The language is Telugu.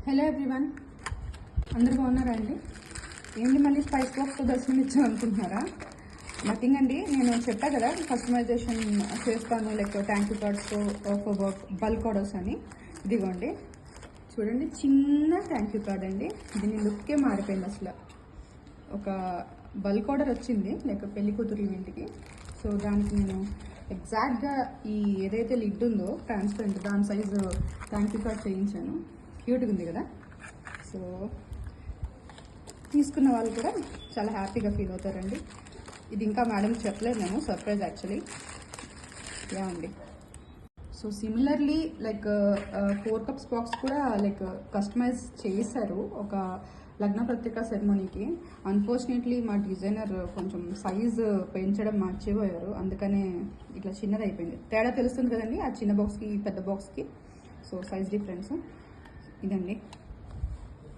హలో ఎవ్రీవన్, అందరూ బాగున్నారా అండి? ఏంటి మళ్ళీ స్పైస్ బాక్స్తో దర్శనం ఇచ్చాం అనుకుంటున్నారా? నథింగ్ అండి, నేను చెప్పా కదా కస్టమైజేషన్ చేస్తాను, like thank you cards of bulk orders అని. ఇదిగోండి చూడండి, చిన్న థ్యాంక్ యూ కార్డ్ అండి. దీని లుక్కే మారిపోయింది అసలు. ఒక బల్క్ ఆర్డర్ వచ్చింది లైక్ పెళ్లి కూతురు ఈవెంట్కి. సో దానికి నేను ఎగ్జాక్ట్గా ఈ ఏదైతే లిడ్ ఉందో ట్రాన్స్పరెంట్ దాని సైజు థ్యాంక్ యూ కార్డ్ చేయించాను. క్యూట్గా ఉంది కదా. సో తీసుకున్న వాళ్ళు కూడా చాలా హ్యాపీగా ఫీల్ అవుతారండి. ఇది ఇంకా మేడం చెప్పలేదు, నేను సర్ప్రైజ్ యాక్చువల్లీ. యా అండి. So similarly like 4 cups box కూడా లైక్ కస్టమైజ్ చేశారు ఒక లగ్న పత్రిక సెరమోనీకి. అన్ఫార్చునేట్లీ మా డిజైనర్ కొంచెం సైజు పెంచడం మర్చిపోయారు, అందుకనే ఇట్లా చిన్నది అయిపోయింది. తేడా తెలుస్తుంది కదండి ఆ చిన్న బాక్స్కి పెద్ద బాక్స్కి. సో సైజ్ డిఫరెన్స్ ఇదండి.